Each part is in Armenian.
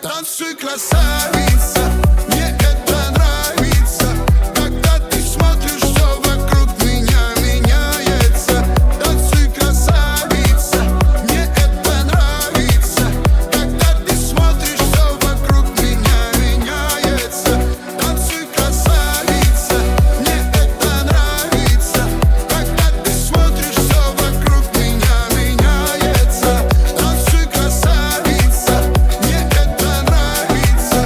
Танцуй, красавица, мне это нравится. Когда ты смотришь, все вокруг меня меняется. Танцуй, красавица, мне это нравится. Когда ты смотришь, все вокруг меня меняется. Танцуй, красавица, мне это нравится. Когда ты смотришь, все вокруг меня меняется. Танцуй, красавица, мне это нравится.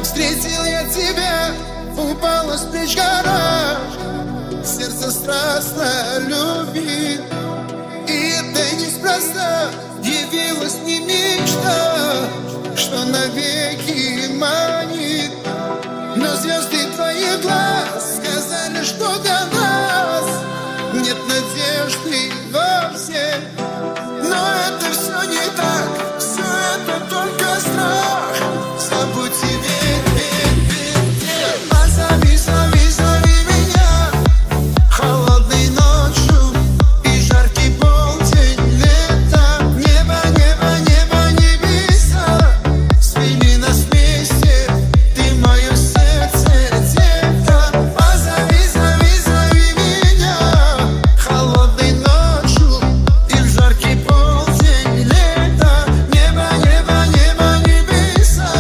Встретил я тебя, упала с плеч гора, сердце страстно любит. И это неспроста, явилась не мечта, что навеки манит. Но звезды твоих глаз сказали, что для нас нет надежды вовсе. Но это все не так, все это только страх. Забудь и верь, верь, верь, верь. Позови, зови, зови меня холодной ночью и жаркий полдень лета. Небо, небо, небо, небеса свели нас вместе, ты мое сердце, детка. Позови, зови, зови меня холодной ночью и в жаркий полдень лета. Небо, небо, небо, небеса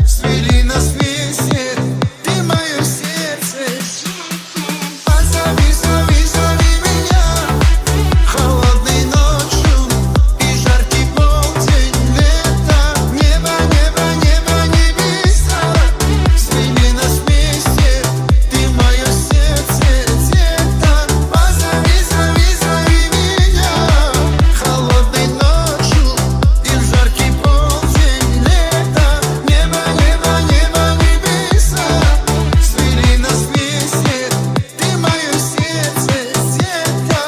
свели нас вместе, ты мое сердце. Позови, зови, зови меня холодной ночью и жаркий полдень лета. Небо, небо, небо, небеса свели нас вместе, ты мое сердце, детка. Позови, зови, зови меня холодной ночью и в жаркий полдень лета. Небо, небо, небо, небеса свели нас вместе, ты мое сердце, детка.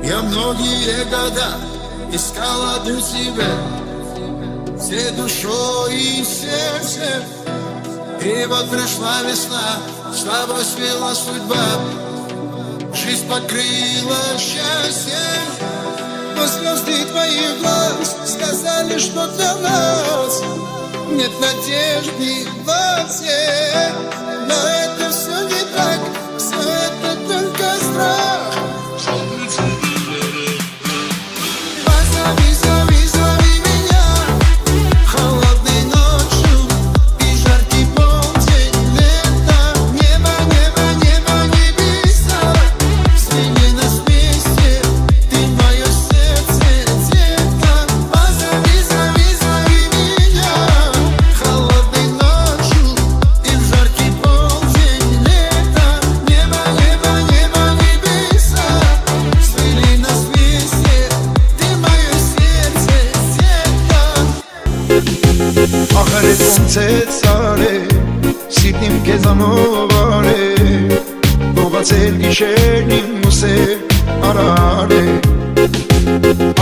Я многие года искал одну тебя, всей душой и сердцем. И вот пришла весна, с тобой свела судьба, жизнь покрыла счастьем. Но звезды твоих глаз сказали, что для нас нет надежды вовсе. Но это все не так, все это только страх. Позови, зови, зови меня холодной ночью и жаркий полдень лета. Небо, небо, небо, небеса свели нас вместе, ты мое сердце, детка. Позови, зови, зови меня холодной ночью и в жаркий полдень лета. Небо, небо, небо, небеса свели нас вместе, ты мое сердце, детка. Ախր էս ոնց է ծարե, սիտնիմ կեզանով արե, Բողացել գիշերն իմ ուսեր արար է,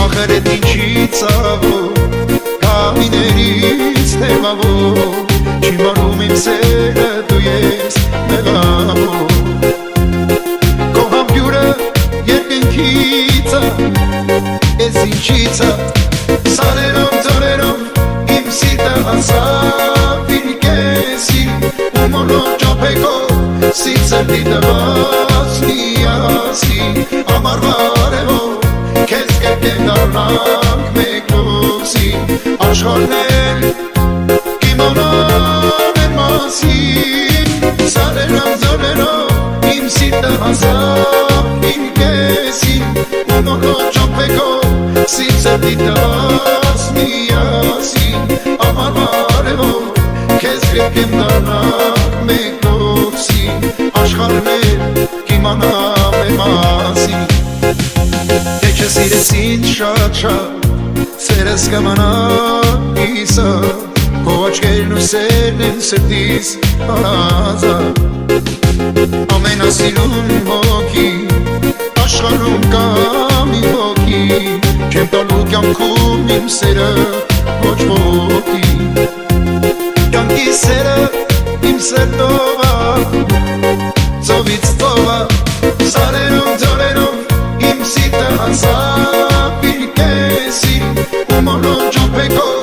Ախր էդ ինչի ծավով, կամիներից թևավոր, Չի մարում իմ սերը դու ես մեղավոր, Քո համբյուրը երկնքից է, ես ինչից է, Սարերով ձորերով իմ սիրտը անցավ իր կեսի, ու մոնով ճապեկով սիրտը դիտված միասին, ամառվա արևով քեզ կերկեմ դառնանք մեկ լույսին, աշխարհն էլ կիմանան մեր մասին, սարերով ձորերով իմ սիրտը անցավ իր կեսին, ու մոնով ճապեկով սիրտը դիտված միասին, ամառվա արևով քեզ կերկեմ դառնանք մեկ լույսին, աշխարհն էլ կիմանա մեր մասին. ես ինձ շատ սերս կմնա իսա Քո աչքերն ու սերն են սրտիս հարազատ Ամենասիրուն հոգի աշխարհում կա մի հոգի Չեմ տալու կյանքում իմ սերը ոչ ոքի Կյանքի սերը իմ սրտով ծովից ծովա Սարերով ձորերով իմ սիրտը հասավ իր կեսին ու մոլոր ճամփեքով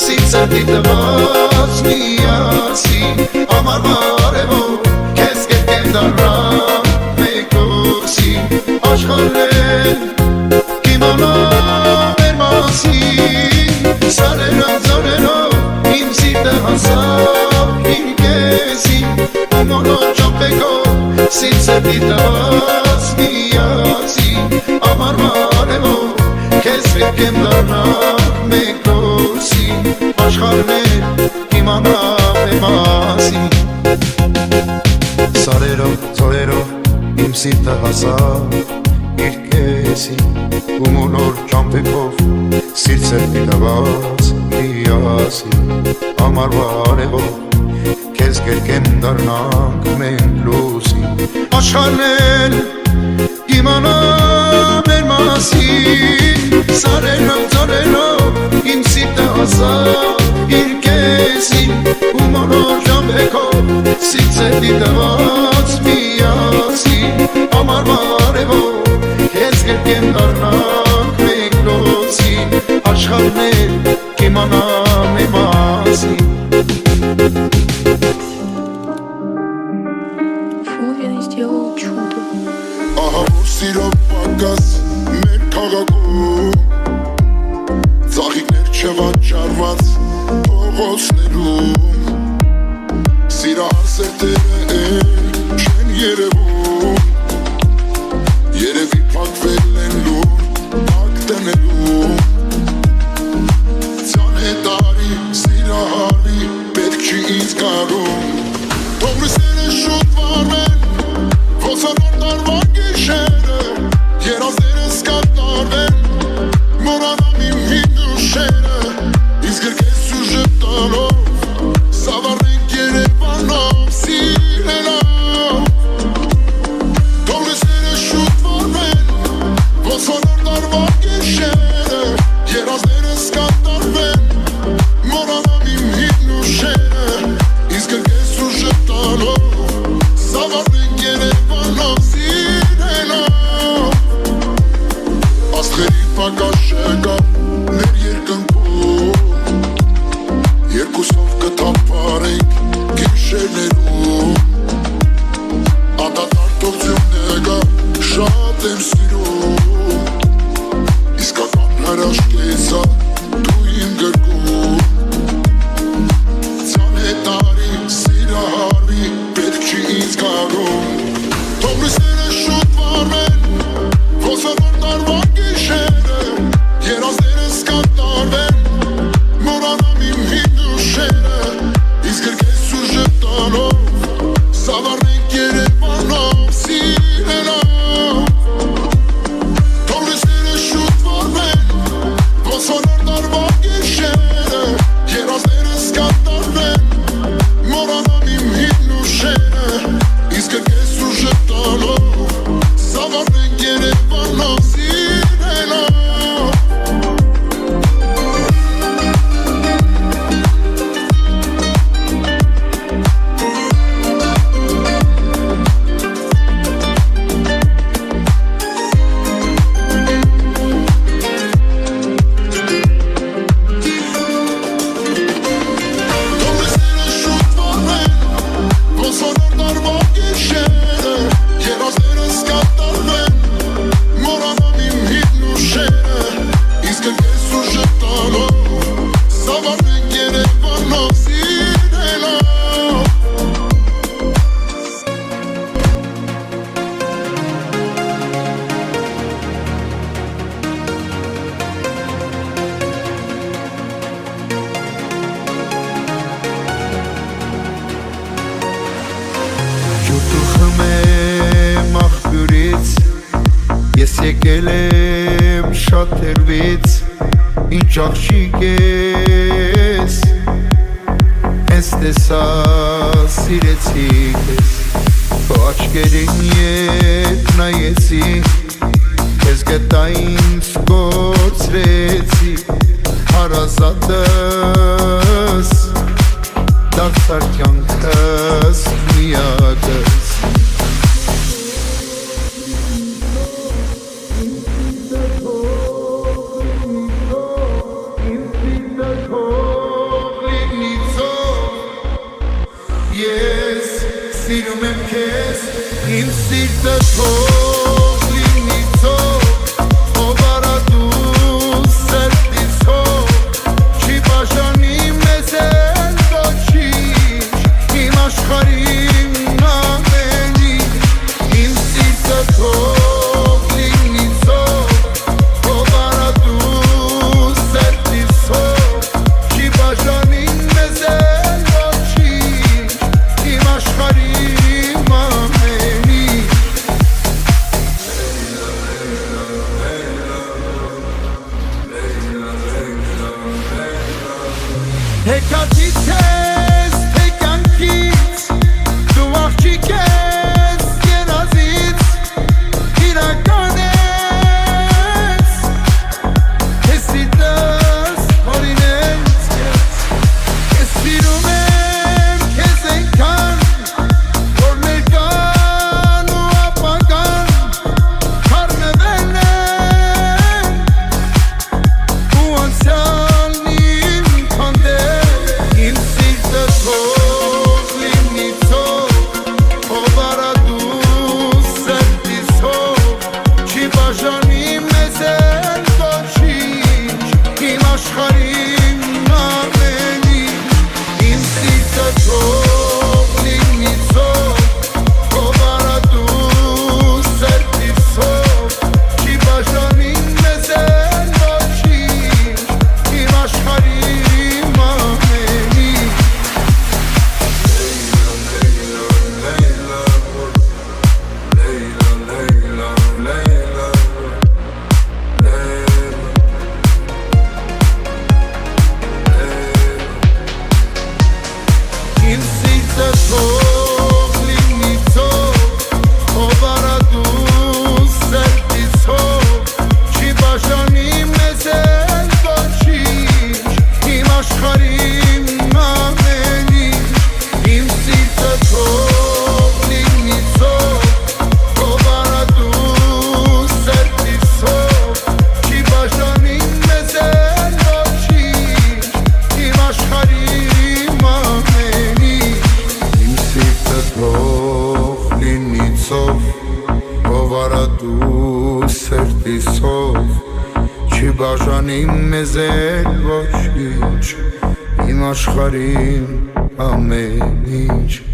սիրտը դիտված միասին Ամառվա արևով քեզ կերկեմ դառնամ մեկուսին Աշխարհն կիմանա մեր մասին Սարերով ձորերով իմ սիրտը հասավ իր կեսին ու մոլոր ճամփեքով սիրտը դիտված միասին Ամառվա արևով քեզ կերկեմ դառնամ մեկուսին Աշխարհն կիմանա մեր մասին Սարերով, ձորերով իմ սիրտը հասավ իր կեսին ու մոլոր ճամփեքով սիրտը դիտված միասին Ամառվա արևով քեզ կերկեմ դառնանք մենք լուսին Աշխարհն կիմանա մեր մասին Սարերով, ձորերով իմ սիրտը հասավ իր կեսին ու մոլոր ճամփեքով սիրտը դիտված միասին Ամառվա արևով քեզ կերկեմ դառնանք մենք լուսին Աշխարհն կիմանա մեր մասին Уверен, сделал чудо. Ահա որ սիրո պակաս մեր քաղաքում Ծաղիկներ չվաճառված փողոցներում Սիրահար սերտերը չեն երևում Երևի փակվել են լուր փակ տնելու Ձյան հետարի սիրահարի պետք չի ինձ կարում Թող լույսերը շուտ վառվեն Ոսանոր տարվա գիշերը Երազներս կատարվեն Մորանամ իմ հին ուշերը Իսկ գրկես ու ժպտալով Սավառենք Երևանով Սիրելով Թող լույսերը շուտ վառվեն Ոսանոր տարվա գիշերը Երազներս կատարվեն Մորանամ իմ հին ուշերը Իսկ գրկես ու ժպտալով Սավառենք Երևանով Սիրելով Աստղերի պակաշը կա մեր երկնքում Երկուսով կթափարենք գիշերներում Անդադար թողջունը կա շատ եմ սիրում Իսկական հրաշք եզա դու իմ գրկում Ձյան հետարի սիրահարի պետք չի ինձ կարում Թող լույսերը շուտ վառվեն Ոսանոր տարվա գիշերը Երազներս կատարվեն Մորանամ իմ հին ուշերը Իսկ գրկես ու ժպտալով Սավառենք Երևանով Սիրելով Թող լույսերը շուտ վառվեն Ոսանոր տարվա գիշերը Երազներս կատարվեն Մորանամ իմ հին ուշերը Իսկ գրկես ու ժպտալով Սավառենք Երևանով Սիրելով Թող լույսերը շուտ վառվեն Ոսանոր տարվա գիշերը Երազներս կատարվեն Մորանամ իմ հին ուշերը Իսկ գրկես ու ժպտալով Սավառենք Երևանով Սիրելով Ջութու խմեմ աղբյուրից Ես եկել եմ շատերվից ինչ աղջիկ ես Հենց տեսա սիրեցի քեզ Քո աչքերին ետ նայեցի Քեզ գտա ինձ կորցրեցի Հարազատս դարձար կյանքս միակս Ես սիրում եմ քեզ Իմ սիրտը թող լինի ցող Ով արա դու սրտիս հող Չի բաժանի մեզ էլ ոչինչ Իմ աշխարհին ամենի Իմ սիրտը թող լինի ցող Ով արա դու սրտիս հող Չի բաժանի մեզ էլ ոչինչ Իմ աշխարհին ամենի Հեքաթից ես, թե կյանքից Դու աղջիկ ես երազից Իրական ես Ես սիրտս հորինեց ես Ես սիրում եմ քեզ այնքան Որ ներկան ու ապագան Խառնվել են Ու անցյալն իմ հանդեպ Իմ սիրտը թող լինի ցող Ով արա դու սրտիս հող Չի բաժանի մեզ էլ ոչինչ Իմ աշխարհին ամենի Իմ սիրտը թող լինի ցող Ով արա դու սրտիս հող Չի բաժանի մեզ էլ ոչինչ Իմ աշխարհին ամենի Իմ սիրտը թող լինի ցող Ով արա դու սրտիս հող Չի բաժանի մեզ էլ ոչինչ Իմ աշխարհին ամենի Իմ սիրտը թող լինի ցող Ով արա դու սրտիս հող Չի բաժանի մեզ էլ ոչինչ Իմ աշխարհին ամենի Իմ սիրտը թող լինի ցող Ով արա դու սրտիս հող Չի բաժանի մեզ էլ ոչինչ Իմ աշխարհին ամեն ինչ